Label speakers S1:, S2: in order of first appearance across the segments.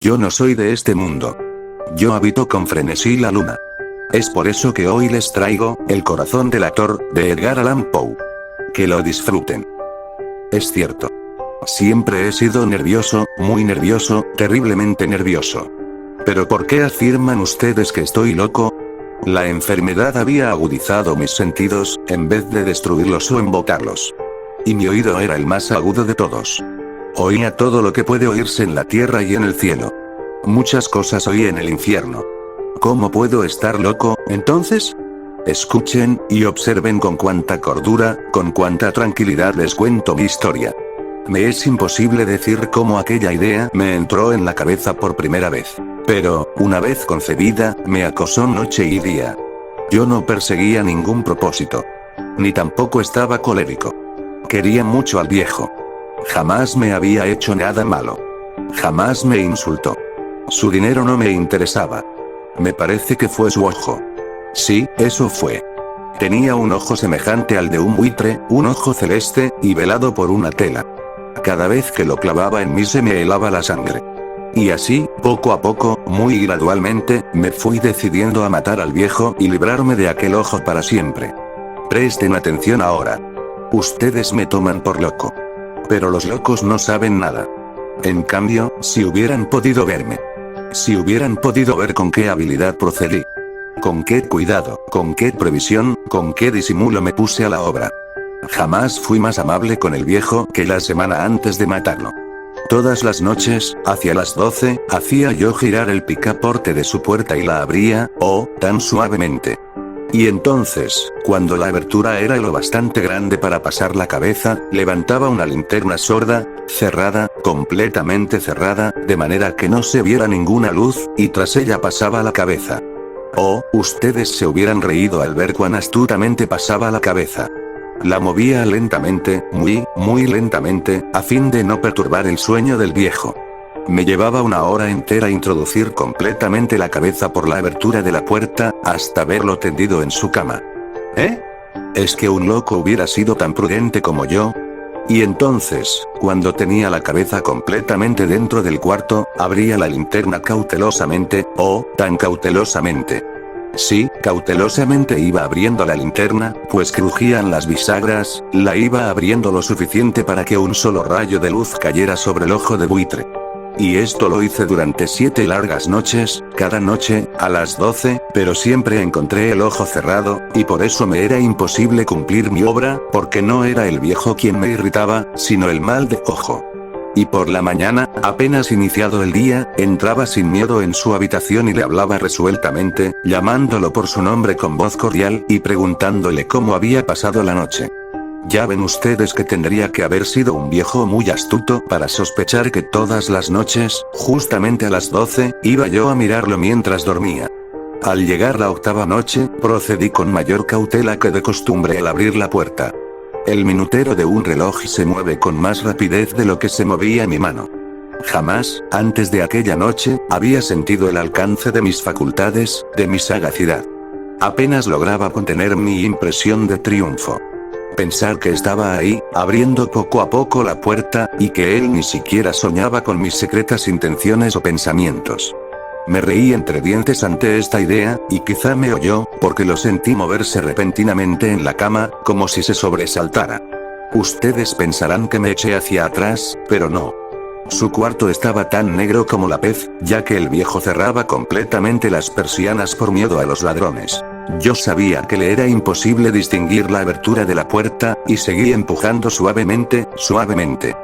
S1: Yo no soy de este mundo. Yo habito con frenesí la luna. Es por eso que hoy les traigo, El corazón del actor, de Edgar Allan Poe. Que lo disfruten. Es cierto. Siempre he sido nervioso, muy nervioso, terriblemente nervioso. ¿Pero por qué afirman ustedes que estoy loco? La enfermedad había agudizado mis sentidos, en vez de destruirlos o embotarlos. Y mi oído era el más agudo de todos. Oía todo lo que puede oírse en la tierra y en el cielo. Muchas cosas oí en el infierno. ¿Cómo puedo estar loco, entonces? Escuchen, y observen con cuánta cordura, con cuánta tranquilidad les cuento mi historia. Me es imposible decir cómo aquella idea me entró en la cabeza por primera vez. Pero, una vez concebida, me acosó noche y día. Yo no perseguía ningún propósito. Ni tampoco estaba colérico. Quería mucho al viejo. Jamás me había hecho nada malo. Jamás me insultó. Su dinero no me interesaba. Me parece que fue su ojo. Sí, eso fue. Tenía un ojo semejante al de un buitre, un ojo celeste, y velado por una tela. Cada vez que lo clavaba en mí se me helaba la sangre. Y así, poco a poco, muy gradualmente, me fui decidiendo a matar al viejo y librarme de aquel ojo para siempre. Presten atención ahora. Ustedes me toman por loco. Pero los locos no saben nada. En cambio, si hubieran podido verme. Si hubieran podido ver con qué habilidad procedí. Con qué cuidado, con qué previsión, con qué disimulo me puse a la obra. Jamás fui más amable con el viejo que la semana antes de matarlo. Todas las noches, hacia las 12, hacía yo girar el picaporte de su puerta y la abría, oh, tan suavemente. Y entonces, cuando la abertura era lo bastante grande para pasar la cabeza, levantaba una linterna sorda, cerrada, completamente cerrada, de manera que no se viera ninguna luz, y tras ella pasaba la cabeza. Oh, ustedes se hubieran reído al ver cuán astutamente pasaba la cabeza. La movía lentamente, muy lentamente, a fin de no perturbar el sueño del viejo. Me llevaba una hora entera introducir completamente la cabeza por la abertura de la puerta, hasta verlo tendido en su cama. ¿Eh? ¿Es que un loco hubiera sido tan prudente como yo? Y entonces, cuando tenía la cabeza completamente dentro del cuarto, abría la linterna cautelosamente, oh, tan cautelosamente. Sí, cautelosamente iba abriendo la linterna, pues crujían las bisagras, la iba abriendo lo suficiente para que un solo rayo de luz cayera sobre el ojo de buitre. Y esto lo hice durante 7 largas noches, cada noche, a las 12, pero siempre encontré el ojo cerrado, y por eso me era imposible cumplir mi obra, porque no era el viejo quien me irritaba, sino el mal de ojo. Y por la mañana, apenas iniciado el día, entraba sin miedo en su habitación y le hablaba resueltamente, llamándolo por su nombre con voz cordial, y preguntándole cómo había pasado la noche. Ya ven ustedes que tendría que haber sido un viejo muy astuto para sospechar que todas las noches, justamente a las 12, iba yo a mirarlo mientras dormía. Al llegar la 8ª noche, procedí con mayor cautela que de costumbre al abrir la puerta. El minutero de un reloj se mueve con más rapidez de lo que se movía mi mano. Jamás, antes de aquella noche, había sentido el alcance de mis facultades, de mi sagacidad. Apenas lograba contener mi impresión de triunfo. Pensar que estaba ahí, abriendo poco a poco la puerta, y que él ni siquiera soñaba con mis secretas intenciones o pensamientos. Me reí entre dientes ante esta idea, y quizá me oyó, porque lo sentí moverse repentinamente en la cama, como si se sobresaltara. Ustedes pensarán que me eché hacia atrás, pero no. Su cuarto estaba tan negro como la pez, ya que el viejo cerraba completamente las persianas por miedo a los ladrones. Yo sabía que le era imposible distinguir la abertura de la puerta, y seguí empujando suavemente, suavemente.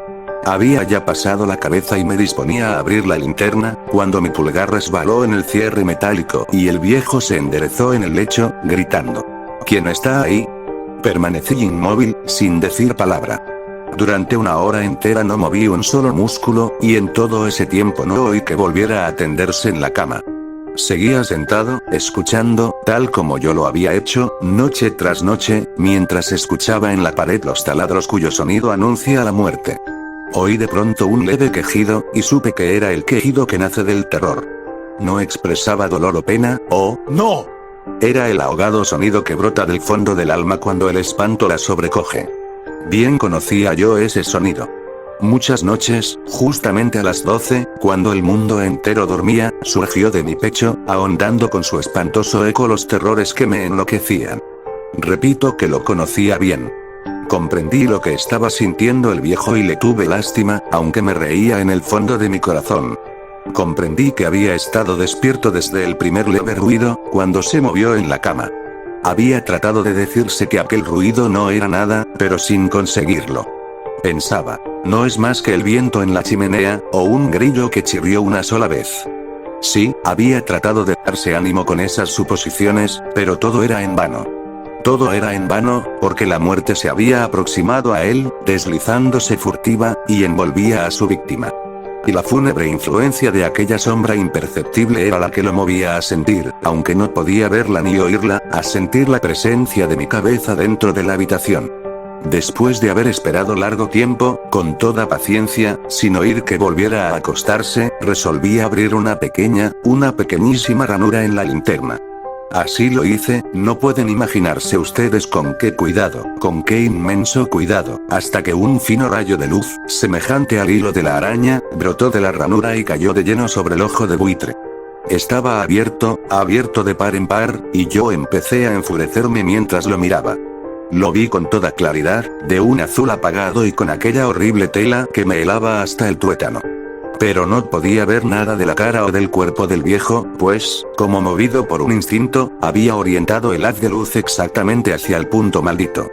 S1: Había ya pasado la cabeza y me disponía a abrir la linterna, cuando mi pulgar resbaló en el cierre metálico y el viejo se enderezó en el lecho, gritando. ¿Quién está ahí? Permanecí inmóvil, sin decir palabra. Durante una hora entera no moví un solo músculo, y en todo ese tiempo no oí que volviera a tenderse en la cama. Seguía sentado, escuchando, tal como yo lo había hecho, noche tras noche, mientras escuchaba en la pared los taladros cuyo sonido anuncia la muerte. Oí de pronto un leve quejido, y supe que era el quejido que nace del terror. No expresaba dolor o pena, oh, no. Era el ahogado sonido que brota del fondo del alma cuando el espanto la sobrecoge. Bien conocía yo ese sonido. Muchas noches, justamente a las 12, cuando el mundo entero dormía, surgió de mi pecho, ahondando con su espantoso eco los terrores que me enloquecían. Repito que lo conocía bien. Comprendí lo que estaba sintiendo el viejo y le tuve lástima, aunque me reía en el fondo de mi corazón. Comprendí que había estado despierto desde el primer leve ruido, cuando se movió en la cama. Había tratado de decirse que aquel ruido no era nada, pero sin conseguirlo. Pensaba, no es más que el viento en la chimenea, o un grillo que chirrió una sola vez. Sí, había tratado de darse ánimo con esas suposiciones, pero todo era en vano. Todo era en vano, porque la muerte se había aproximado a él, deslizándose furtiva, y envolvía a su víctima. Y la fúnebre influencia de aquella sombra imperceptible era la que lo movía a sentir, aunque no podía verla ni oírla, a sentir la presencia de mi cabeza dentro de la habitación. Después de haber esperado largo tiempo, con toda paciencia, sin oír que volviera a acostarse, resolví abrir una pequeñísima ranura en la linterna. Así lo hice, no pueden imaginarse ustedes con qué cuidado, con qué inmenso cuidado, hasta que un fino rayo de luz, semejante al hilo de la araña, brotó de la ranura y cayó de lleno sobre el ojo de buitre. Estaba abierto de par en par, y yo empecé a enfurecerme mientras lo miraba. Lo vi con toda claridad, de un azul apagado y con aquella horrible tela que me helaba hasta el tuétano. Pero no podía ver nada de la cara o del cuerpo del viejo, pues, como movido por un instinto, había orientado el haz de luz exactamente hacia el punto maldito.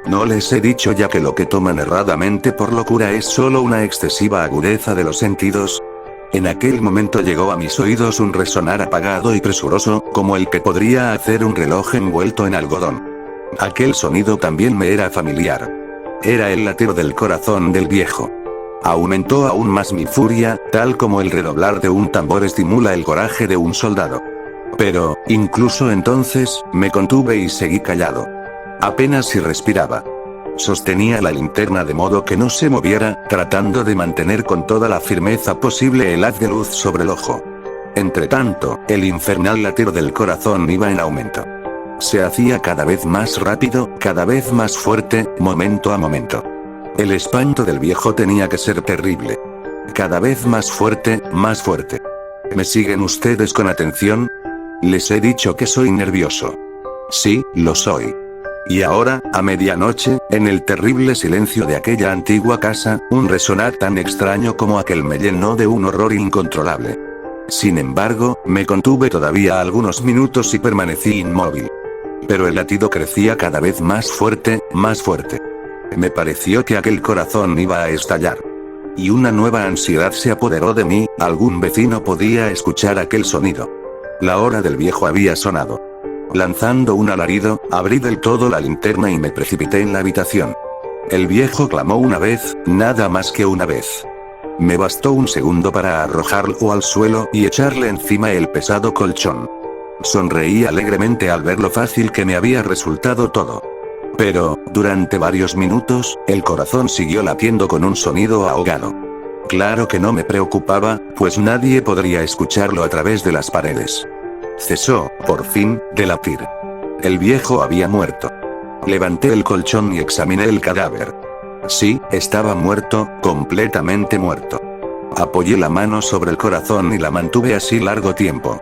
S1: No les he dicho ya que lo que toman erradamente por locura es solo una excesiva agudeza de los sentidos. En aquel momento llegó a mis oídos un resonar apagado y presuroso, como el que podría hacer un reloj envuelto en algodón. Aquel sonido también me era familiar. Era el latido del corazón del viejo. Aumentó aún más mi furia, tal como el redoblar de un tambor estimula el coraje de un soldado. Pero, incluso entonces, me contuve y seguí callado. Apenas si respiraba. Sostenía la linterna de modo que no se moviera, tratando de mantener con toda la firmeza posible el haz de luz sobre el ojo. Entretanto, el infernal latido del corazón iba en aumento. Se hacía cada vez más rápido, cada vez más fuerte, momento a momento. El espanto del viejo tenía que ser terrible. Cada vez más fuerte, más fuerte. ¿Me siguen ustedes con atención? Les he dicho que soy nervioso. Sí, lo soy. Y ahora, a medianoche, en el terrible silencio de aquella antigua casa, un resonar tan extraño como aquel me llenó de un horror incontrolable. Sin embargo, me contuve todavía algunos minutos y permanecí inmóvil. Pero el latido crecía cada vez más fuerte, más fuerte. Me pareció que aquel corazón iba a estallar. Y una nueva ansiedad se apoderó de mí, algún vecino podía escuchar aquel sonido. La hora del viejo había sonado. Lanzando un alarido, abrí del todo la linterna y me precipité en la habitación. El viejo clamó una vez, nada más que una vez. Me bastó un segundo para arrojarlo al suelo y echarle encima el pesado colchón. Sonreí alegremente al ver lo fácil que me había resultado todo. Pero, durante varios minutos, el corazón siguió latiendo con un sonido ahogado. Claro que no me preocupaba, pues nadie podría escucharlo a través de las paredes. Cesó, por fin, de latir. El viejo había muerto. Levanté el colchón y examiné el cadáver. Sí, estaba muerto, completamente muerto. Apoyé la mano sobre el corazón y la mantuve así largo tiempo.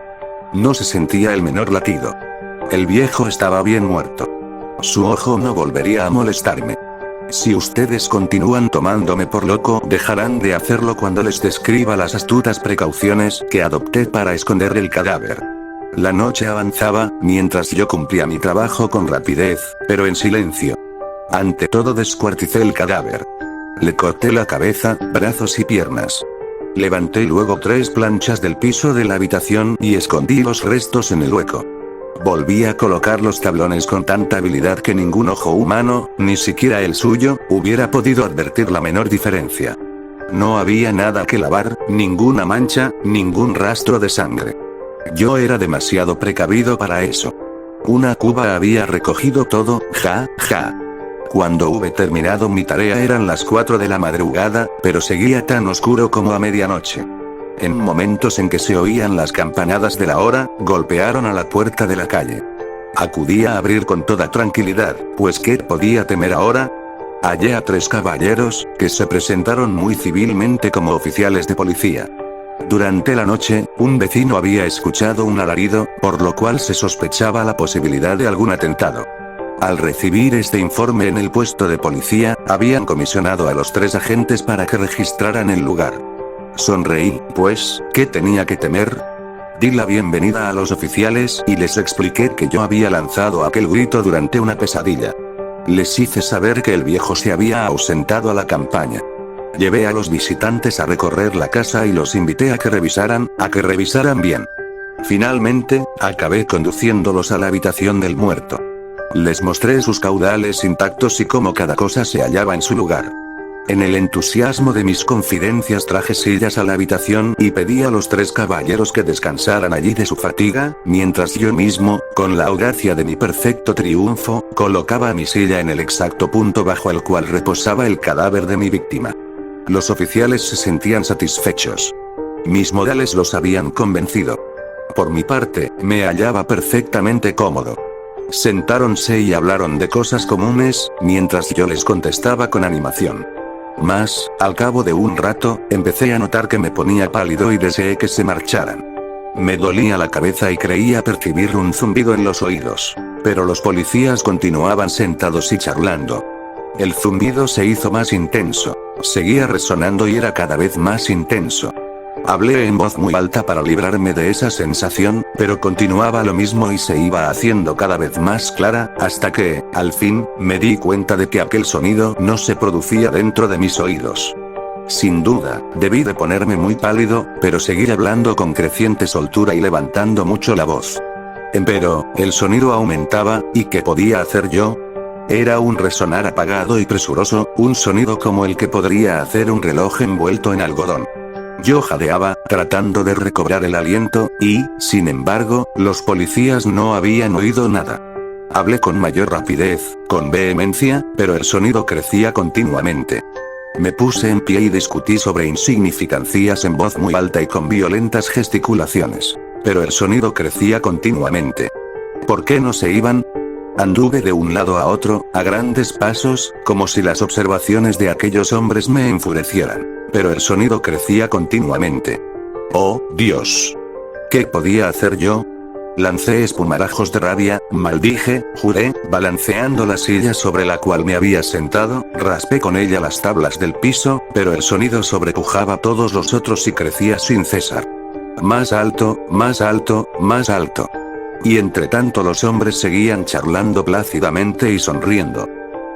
S1: No se sentía el menor latido. El viejo estaba bien muerto. Su ojo no volvería a molestarme. Si ustedes continúan tomándome por loco, dejarán de hacerlo cuando les describa las astutas precauciones que adopté para esconder el cadáver. La noche avanzaba, mientras yo cumplía mi trabajo con rapidez, pero en silencio. Ante todo descuarticé el cadáver. Le corté la cabeza, brazos y piernas. Levanté luego 3 planchas del piso de la habitación y escondí los restos en el hueco. Volví a colocar los tablones con tanta habilidad que ningún ojo humano, ni siquiera el suyo, hubiera podido advertir la menor diferencia. No había nada que lavar, ninguna mancha, ningún rastro de sangre. Yo era demasiado precavido para eso. Una cuba había recogido todo, ja. Cuando hube terminado mi tarea eran las 4 de la madrugada, pero seguía tan oscuro como a medianoche. En momentos en que se oían las campanadas de la hora, golpearon a la puerta de la calle. Acudí a abrir con toda tranquilidad, pues ¿qué podía temer ahora? Hallé a 3 caballeros, que se presentaron muy civilmente como oficiales de policía. Durante la noche, un vecino había escuchado un alarido, por lo cual se sospechaba la posibilidad de algún atentado. Al recibir este informe en el puesto de policía, habían comisionado a los 3 agentes para que registraran el lugar. Sonreí, pues, ¿qué tenía que temer? Di la bienvenida a los oficiales y les expliqué que yo había lanzado aquel grito durante una pesadilla. Les hice saber que el viejo se había ausentado a la campaña. Llevé a los visitantes a recorrer la casa y los invité a que revisaran bien. Finalmente, acabé conduciéndolos a la habitación del muerto. Les mostré sus caudales intactos y cómo cada cosa se hallaba en su lugar. En el entusiasmo de mis confidencias traje sillas a la habitación y pedí a los 3 caballeros que descansaran allí de su fatiga, mientras yo mismo, con la audacia de mi perfecto triunfo, colocaba mi silla en el exacto punto bajo el cual reposaba el cadáver de mi víctima. Los oficiales se sentían satisfechos. Mis modales los habían convencido. Por mi parte, me hallaba perfectamente cómodo. Sentáronse y hablaron de cosas comunes, mientras yo les contestaba con animación. Mas, al cabo de un rato, empecé a notar que me ponía pálido y deseé que se marcharan. Me dolía la cabeza y creía percibir un zumbido en los oídos. Pero los policías continuaban sentados y charlando. El zumbido se hizo más intenso. Seguía resonando y era cada vez más intenso. Hablé en voz muy alta para librarme de esa sensación, pero continuaba lo mismo y se iba haciendo cada vez más clara, hasta que, al fin, me di cuenta de que aquel sonido no se producía dentro de mis oídos. Sin duda, debí de ponerme muy pálido, pero seguir hablando con creciente soltura y levantando mucho la voz. Empero, el sonido aumentaba, ¿y qué podía hacer yo? Era un resonar apagado y presuroso, un sonido como el que podría hacer un reloj envuelto en algodón. Yo jadeaba, tratando de recobrar el aliento, y, sin embargo, los policías no habían oído nada. Hablé con mayor rapidez, con vehemencia, pero el sonido crecía continuamente. Me puse en pie y discutí sobre insignificancias en voz muy alta y con violentas gesticulaciones. Pero el sonido crecía continuamente. ¿Por qué no se iban? Anduve de un lado a otro, a grandes pasos, como si las observaciones de aquellos hombres me enfurecieran. Pero el sonido crecía continuamente. ¡Oh, Dios! ¿Qué podía hacer yo? Lancé espumarajos de rabia, maldije, juré, balanceando la silla sobre la cual me había sentado, raspé con ella las tablas del piso, pero el sonido sobrepujaba todos los otros y crecía sin cesar. Más alto, más alto, más alto. Y entre tanto los hombres seguían charlando plácidamente y sonriendo.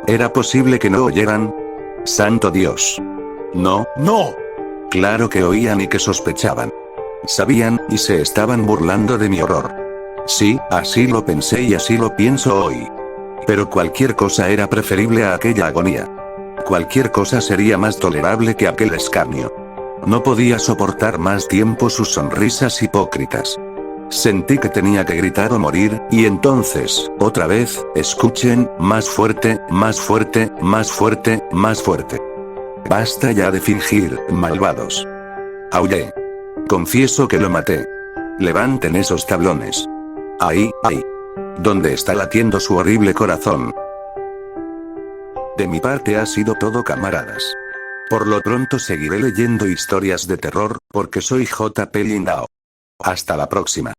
S1: ¿Era posible que no oyeran? ¡Santo Dios! No, no. Claro que oían y que sospechaban. Sabían, y se estaban burlando de mi horror. Sí, así lo pensé y así lo pienso hoy. Pero cualquier cosa era preferible a aquella agonía. Cualquier cosa sería más tolerable que aquel escarnio. No podía soportar más tiempo sus sonrisas hipócritas. Sentí que tenía que gritar o morir, y entonces, otra vez, escuchen, más fuerte, más fuerte, más fuerte, más fuerte. Basta ya de fingir, malvados. Aullé. Confieso que lo maté. Levanten esos tablones. Ahí, ahí. ¿Dónde está latiendo su horrible corazón? De mi parte ha sido todo, camaradas. Por lo pronto seguiré leyendo historias de terror, porque soy J.P. Lindao. Hasta la próxima.